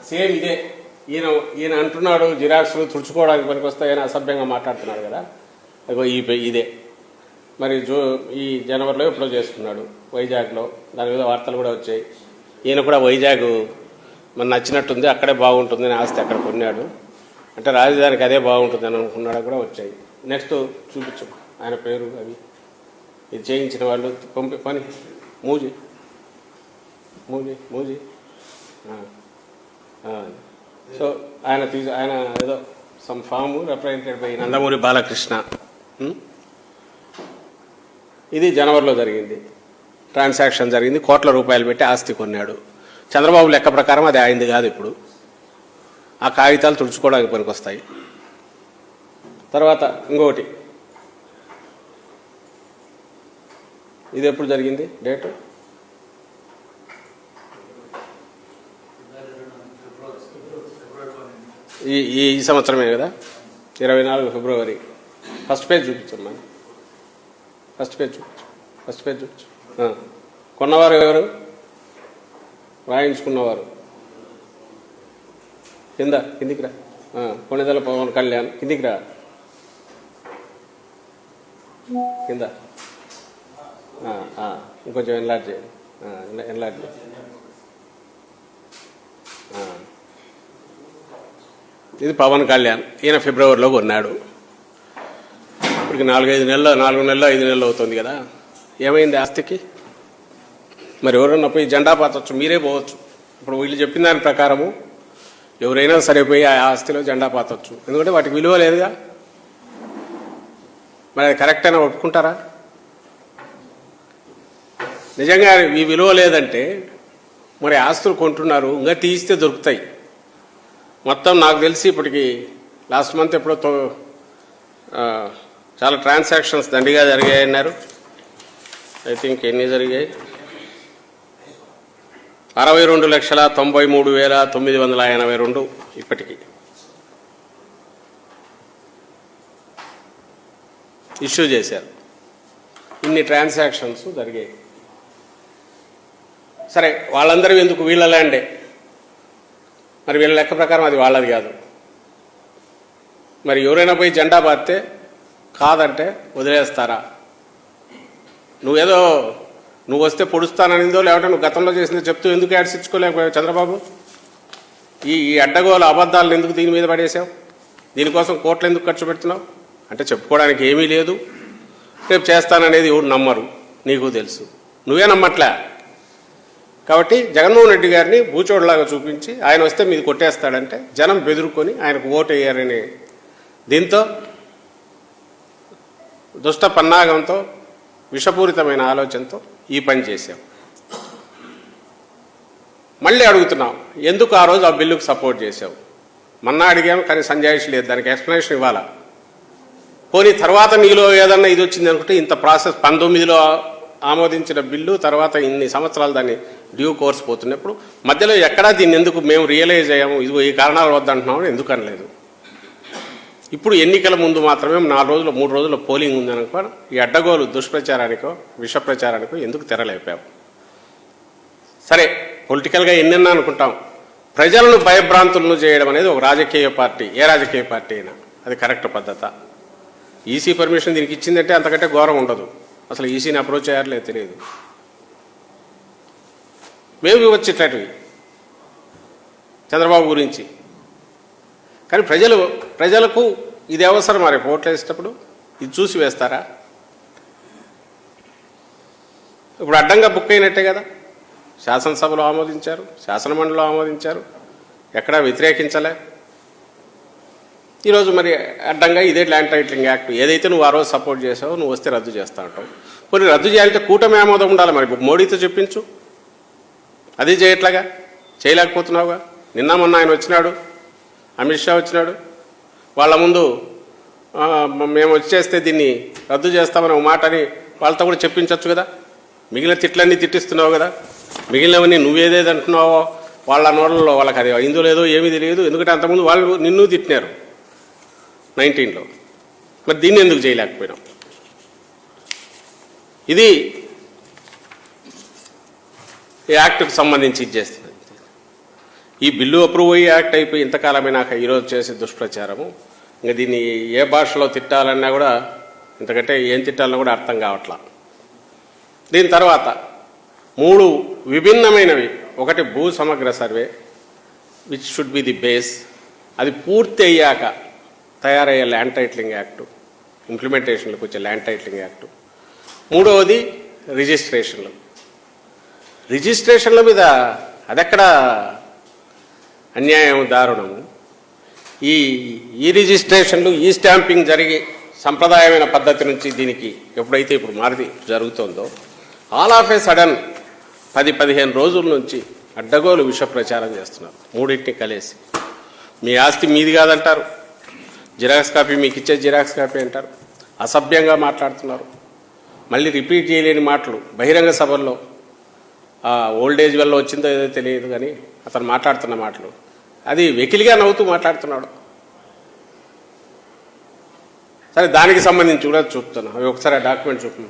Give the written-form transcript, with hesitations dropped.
Same ఇదే ఈయన ఈయన అంటున్నాడు జిరాక్స్లు తుడుచుకోవడానికి పనికి వస్తాయని అసభ్యంగా మాట్లాడుతున్నాడు కదా. అగో ఇదే మరి ఈ జనవరిలో ఎప్పుడో చేసుకున్నాడు వైజాగ్లో. దాని మీద వార్తలు కూడా వచ్చాయి. ఈయన కూడా వైజాగ్ మన నచ్చినట్టుంది, అక్కడే బాగుంటుంది అని ఆస్తి అక్కడ కొన్నాడు. అంటే రాజధానికి అదే బాగుంటుంది అని అనుకున్నాడు కూడా వచ్చాయి. నెక్స్ట్ చూపించు ఆయన పేరు అవి ఇది చేయించిన వాళ్ళు పని మూజీ మూజీ మూజీ సో ఆయన ఏదో some form represented by Nandamuri Balakrishna. ఇది జనవరిలో జరిగింది. ట్రాన్సాక్షన్ జరిగింది. కోట్ల రూపాయలు పెట్టి ఆస్తి కొన్నాడు. చంద్రబాబు లెక్క ప్రకారం అది ఆయనది కాదు. ఇప్పుడు ఆ కాగితాలు తుడుచుకోవడానికి పనికొస్తాయి. తర్వాత ఇంకొకటి, ఇది ఎప్పుడు జరిగింది డేటు? ఈ సంవత్సరమే కదా, 24 ఫిబ్రవరి. ఫస్ట్ పేజ్ చూపించమ్మా. ఫస్ట్ పేజ్ చూపించు. కొన్నవారు ఎవరు? రాయించుకున్నవారు కిందికి రా. కొణిదెల పవన్ కళ్యాణ్ కిందికి రా. కింద ఇంకొంచెం ఎన్లార్జ్ చేయండి. ఇది పవన్ కళ్యాణ్. ఈయన ఫిబ్రవరిలో కొన్నాడు. ఇప్పటికి 4 నెలలు 5 నెలలు అవుతుంది కదా. ఏమైంది ఆస్తికి? మరి ఎవరన్నా పోయి జెండా పాతవచ్చు, మీరే పోవచ్చు. ఇప్పుడు వీళ్ళు చెప్పిన దాని ప్రకారము ఎవరైనా సరిపోయి ఆ ఆస్తిలో జెండా పాతవచ్చు. ఎందుకంటే వాటికి విలువ లేదుగా. మరి అది కరెక్ట్ అయినా ఒప్పుకుంటారా? నిజంగా ఈ విలువ లేదంటే మరి ఆస్తులు కొంటున్నారు, ఇంకా తీస్తే దొరుకుతాయి. మొత్తం నాకు తెలిసి ఇప్పటికి లాస్ట్ మంత్ ఎప్పుడో చాలా ట్రాన్సాక్షన్స్ దండిగా జరిగాయి అన్నారు. ఐ థింక్ ఎన్ని జరిగాయి? 62,93,982 ఇప్పటికి ఇష్యూ చేశారు. ఇన్ని ట్రాన్సాక్షన్స్ జరిగాయి. సరే, వాళ్ళందరూ ఎందుకు? వీళ్ళ ల్యాండే. మరి వీళ్ళ లెక్క ప్రకారం అది వాళ్ళది కాదు. మరి ఎవరైనా పోయి జెండా బాస్తే కాదంటే వదిలేస్తారా? నువ్వు వస్తే పొడుస్తాననిందో లేకపోతే నువ్వు గతంలో చేసిందో చెప్తూ ఎందుకు యాడ్స్ ఇచ్చుకోలేకపోయావు చంద్రబాబు? ఈ అడ్డగోలు అబద్ధాలను ఎందుకు దీని మీద పడేసావు? దీనికోసం కోట్లు ఎందుకు ఖర్చు పెడుతున్నావు? అంటే చెప్పుకోవడానికి ఏమీ లేదు. రేపు చేస్తాననేది ఎవరు నమ్మరు, నీకు తెలుసు. నువ్వే నమ్మట్లే. కాబట్టి జగన్మోహన్ రెడ్డి గారిని బూచోడులాగా చూపించి ఆయన వస్తే మీది కొట్టేస్తాడంటే జనం బెదురుకొని ఆయనకు ఓటు వేయారని దీంతో దుష్ట పన్నాగంతో విషపూరితమైన ఆలోచనతో ఈ పని చేశాం. మళ్ళీ అడుగుతున్నాం, ఎందుకు ఆ రోజు ఆ బిల్లుకు సపోర్ట్ చేశావు? మొన్న అడిగాము కానీ సంజాయిషి లేదు, దానికి ఎక్స్ప్లెనేషన్ ఇవ్వాలా. పోనీ తర్వాత నీలో ఏదన్నా ఇది వచ్చింది అనుకుంటే ఇంత ప్రాసెస్ 19లో ఆమోదించిన బిల్లు తర్వాత ఇన్ని సంవత్సరాలు దాన్ని డ్యూ కోర్స్ పోతున్నప్పుడు మధ్యలో ఎక్కడా దీన్ని ఎందుకు మేము రియలైజ్ అయ్యాము, ఇదిగో ఈ కారణాల వద్ద అంటున్నామని ఎందుకు అనలేదు? ఇప్పుడు ఎన్నికల ముందు మాత్రమే 4 రోజులు 3 రోజుల పోలింగ్ ఉందనుకో ఈ అడ్డగోలు దుష్ప్రచారానికో విష ప్రచారానికో ఎందుకు తెరలేపావు? సరే, పొలిటికల్గా ఎన్నెన్నా అనుకుంటాం. ప్రజలను భయభ్రాంతులను చేయడం అనేది ఒక రాజకీయ పార్టీ, ఏ రాజకీయ పార్టీ అయినా అది కరెక్ట్ పద్ధత. ఈసీ పర్మిషన్ దీనికి ఇచ్చిందంటే అంతకంటే ఘోరం ఉండదు. అసలు ఈసీని అప్రోచ్ అయ్యారలేదు తెలియదు. మేము వచ్చేటటువంటివి చంద్రబాబు గురించి. కానీ ప్రజలకు ఇది అవసరం. మరి ఓట్లు వేసేటప్పుడు ఇది చూసి వేస్తారా? ఇప్పుడు అడ్డంగా బుక్ అయినట్టే కదా. శాసనసభలో ఆమోదించారు, శాసనమండలిలో ఆమోదించారు, ఎక్కడా వ్యతిరేకించలే. ఈరోజు మరి అడ్డంగా ఇదే ల్యాండ్ టైటిలింగ్ యాక్ట్ ఏదైతే నువ్వు ఆ రోజు సపోర్ట్ చేసావో నువ్వు వస్తే రద్దు చేస్తా అంటావు. కొన్ని రద్దు చేయాలంటే కూటమి ఆమోదం ఉండాలి. మరి మోడీతో చెప్పించు. అది చేయట్లాగా చేయలేకపోతున్నావుగా. నిన్న మొన్న ఆయన వచ్చినాడు, అమిత్ షా వచ్చినాడు. వాళ్ళ ముందు మేము వచ్చేస్తే దీన్ని రద్దు చేస్తామని ఒక మాట అని వాళ్ళతో కూడా చెప్పించవచ్చు కదా. మిగిలిన తిట్లన్నీ తిట్టిస్తున్నావు కదా. మిగిలినవన్నీ నువ్వేదేది అంటున్నావో వాళ్ళ నోళ్ళలో వాళ్ళకి అది అయిందో లేదో ఏమీ తెలియదు. ఎందుకంటే అంతకుముందు వాళ్ళు నిన్ను తిట్టినారు 19లో. మరి దీన్ని ఎందుకు చేయలేకపోయినాం? ఇది ఈ యాక్ట్కి సంబంధించి ఇచ్చేస్తుంది. ఈ బిల్లు అప్రూవ్ అయ్యి యాక్ట్ అయిపోయి ఇంతకాలమైనాక ఈరోజు చేసే దుష్ప్రచారము ఇంకా దీన్ని ఏ భాషలో తిట్టాలన్నా కూడా ఇంతకంటే ఏం తిట్టాలన్నా కూడా అర్థం కావట్లా. దీని తర్వాత 3 విభిన్నమైనవి. ఒకటి భూ సమగ్ర survey which should be the base, అది పూర్తి అయ్యాక తయారయ్యే ల్యాండ్ టైటిలింగ్ యాక్టు, ఇంప్లిమెంటేషన్లకు వచ్చే ల్యాండ్ టైటిలింగ్ యాక్టు. 3వది రిజిస్ట్రేషన్ల మీద అదెక్కడ అన్యాయం, దారుణము. ఈ రిజిస్ట్రేషన్లు, ఈ స్టాంపింగ్ జరిగి సంప్రదాయమైన పద్ధతి నుంచి దీనికి ఎప్పుడైతే ఇప్పుడు మారి జరుగుతుందో ఆల్ ఆఫ్ ఏ సడన్ 10-15 రోజుల నుంచి అడ్డగోలు విష ప్రచారం చేస్తున్నారు. 3టిని కలిసి మీ ఆస్తి మీది కాదంటారు, జిరాక్స్ కాపీ మీకు ఇచ్చే జిరాక్స్ కాపీ అంటారు, అసభ్యంగా మాట్లాడుతున్నారు. మళ్ళీ రిపీట్ చేయలేని మాటలు బహిరంగ సభల్లో. ఓల్డేజ్ వల్ల వచ్చిందో ఏదో తెలియదు కానీ అతను మాట్లాడుతున్న మాటలు అది వెకిలిగా నవ్వుతూ మాట్లాడుతున్నాడు. సరే, దానికి సంబంధించి కూడా చూపుతున్నా. అవి ఒకసారి ఆ డాక్యుమెంట్ చూపు.